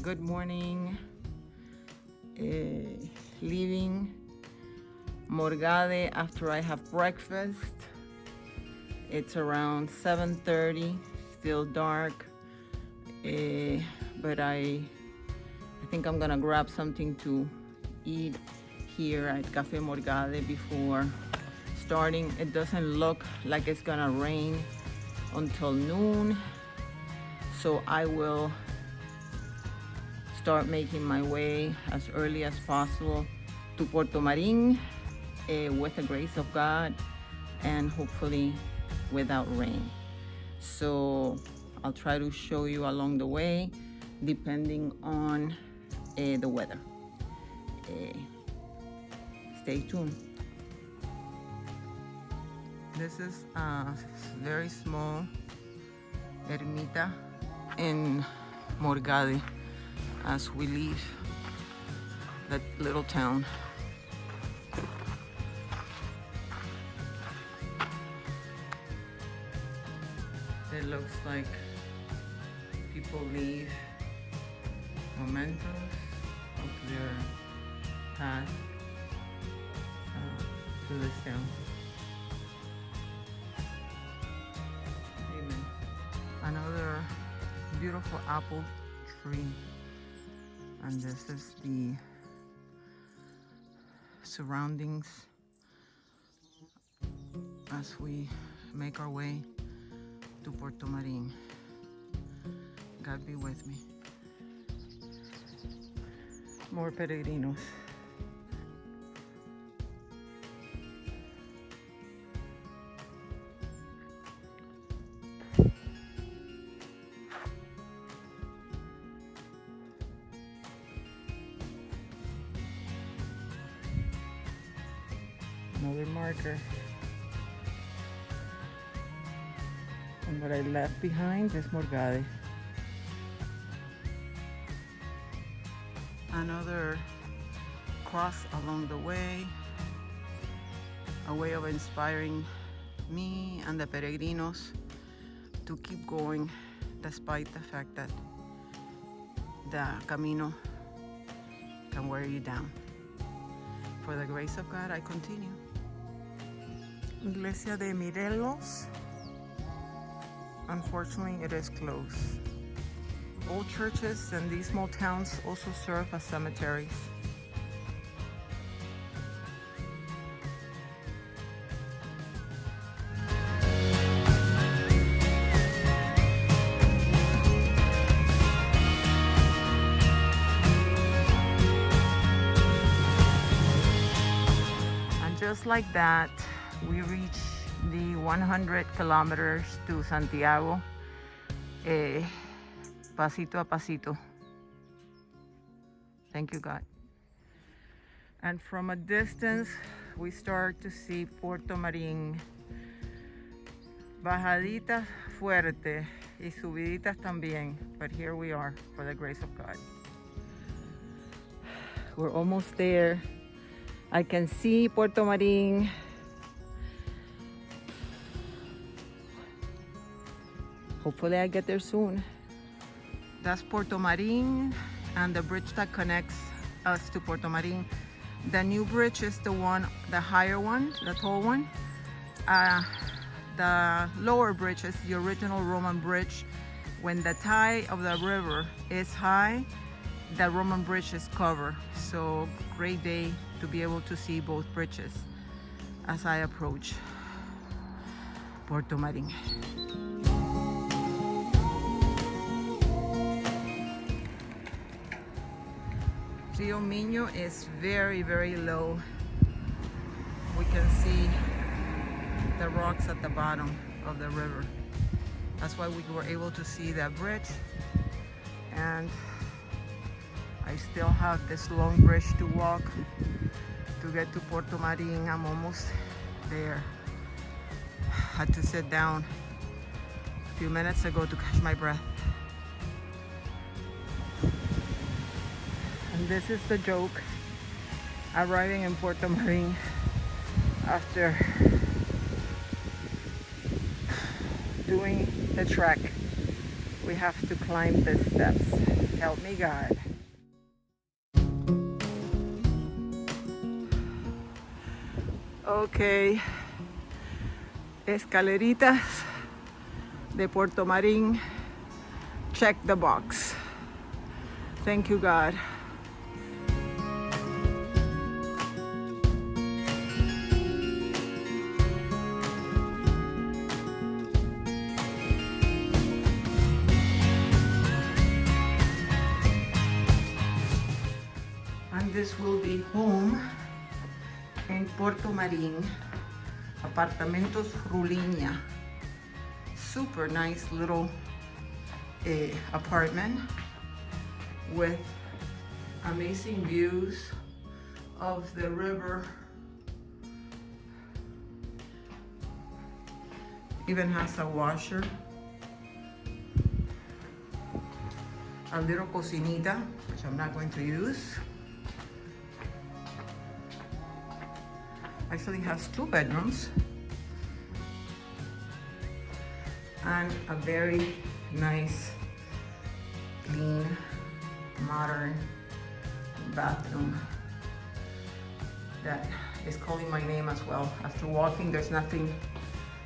Good morning. Leaving Morgade after I have breakfast. It's around 7:30, still dark, but I think I'm gonna grab something to eat here at Café Morgade before starting. It doesn't look like it's gonna rain until noon, so I will start making my way as early as possible to Portomarin with the grace of God and hopefully without rain. So I'll try to show you along the way depending on the weather. Stay tuned. This is a very small ermita in Morgade as we leave that little town. It looks like people leave mementos of their past to this town. Amen. Another beautiful apple tree, and this is the surroundings as we make our way to Portomarin. God be with me. More peregrinos. Another marker. And what I left behind is Morgade. Another cross along the way, a way of inspiring me and the peregrinos to keep going despite the fact that the Camino can wear you down. For the grace of God, I continue. Iglesia de Mirelos. Unfortunately, it is closed. Old churches in these small towns also serve as cemeteries. And just like that, we reach the 100 kilometers to Santiago, pasito a pasito. Thank you, God. And from a distance, we start to see Portomarin. Bajaditas fuerte y subiditas también, but here we are for the grace of God. We're almost there. I can see Portomarin. Hopefully I get there soon. That's Portomarin and the bridge that connects us to Portomarin. The new bridge is the one, the higher one, the tall one. The lower bridge is the original Roman bridge. When the tide of the river is high, the Roman bridge is covered. So great day to be able to see both bridges as I approach Portomarin. Rio Minho is very, very low. We can see the rocks at the bottom of the river. That's why we were able to see that bridge. And I still have this long bridge to walk to get to Portomarin. I'm almost there. Had to sit down a few minutes ago to catch my breath. And this is the joke, arriving in Portomarin after doing the trek. We have to climb the steps Help me God. Okay, escaleritas de Portomarin, check the box. Thank you, God. And this will be home in Portomarin, Apartamentos Ruliña. Super nice little apartment with amazing views of the river. Even has a washer, a little cocinita, which I'm not going to use. Actually has 2 bedrooms and a very nice, clean, modern bathroom that is calling my name as well. After walking, there's nothing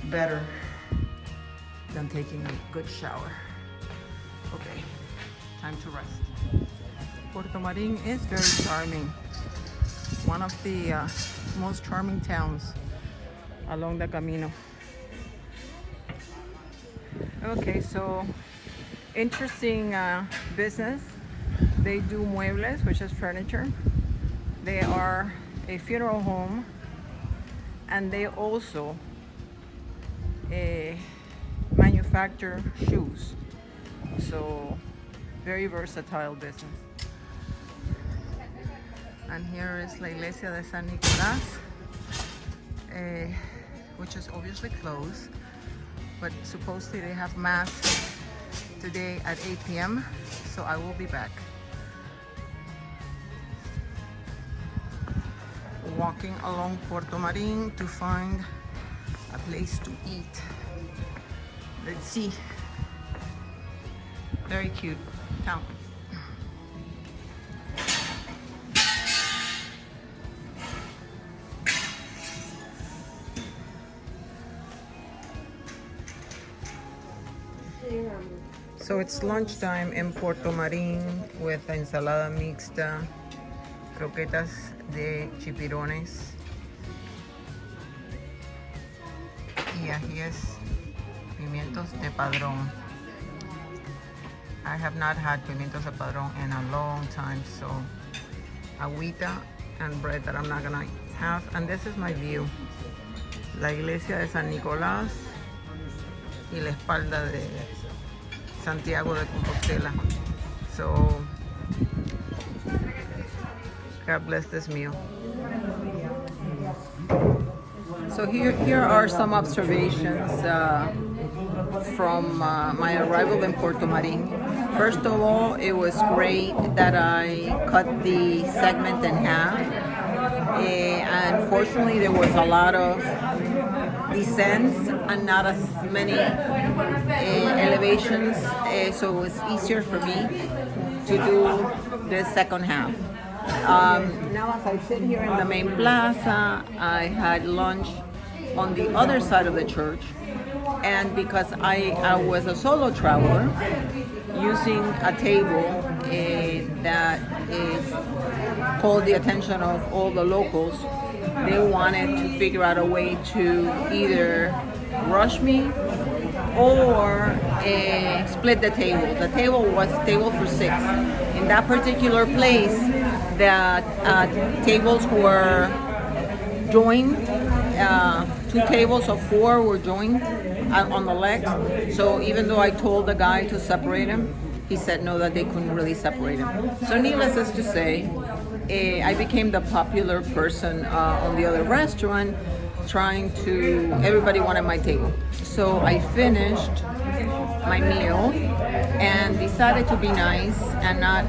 better than taking a good shower. Okay, time to rest. Portomarin is very charming. One of the most charming towns along the Camino. Okay, so interesting business. They do muebles, which is furniture. They are a funeral home, and they also manufacture shoes. So very versatile business. And here is La Iglesia de San Nicolás, which is obviously closed, but supposedly they have mass today at 8 p.m. So I will be back. Walking along Portomarin to find a place to eat. Let's see. Very cute town. So it's lunchtime in Portomarin with ensalada mixta, croquetas de chipirones, y ajíes, pimientos de padrón. I have not had pimientos de padrón in a long time, so agüita and bread that I'm not gonna have. And this is my view. La Iglesia de San Nicolás y la espalda de Santiago de Compostela. So, God bless this meal. So here are some observations from my arrival in Portomarin. First of all, it was great that I cut the segment in half. And fortunately, there was a lot of descents and not as many elevations, so it was easier for me to do the second half. Now as I sit here in the main plaza, I had lunch on the other side of the church, and because I was a solo traveler, using a table that is called the attention of all the locals, they wanted to figure out a way to either rush me or split the table. The table was table for 6. In that particular place, the tables were joined. 2 tables of 4 were joined on the legs. So even though I told the guy to separate them, he said no, that they couldn't really separate them. So needless is to say, I became the popular person on the other restaurant, everybody wanted my table. So I finished my meal and decided to be nice and not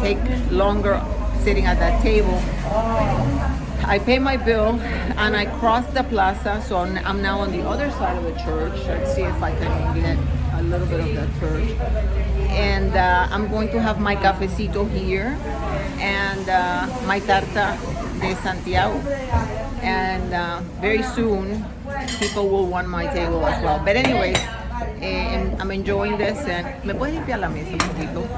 take longer sitting at that table. I paid my bill and I crossed the plaza, so I'm now on the other side of the church. Let's see if I can get a little bit of that church. And I'm going to have my cafecito here and my tarta de Santiago. And very soon, people will want my table as well. But anyways, I'm enjoying this. And ¿me puedes limpiar la mesa un poquito?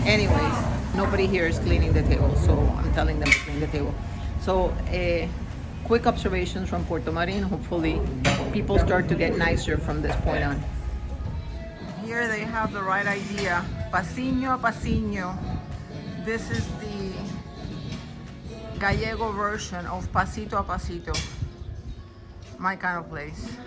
Anyways, nobody here is cleaning the table, so I'm telling them to clean the table. So, quick observations from Portomarin. Hopefully, people start to get nicer from this point on. Here they have the right idea. Pasino a pasino. This is the Gallego version of pasito a pasito. My kind of place.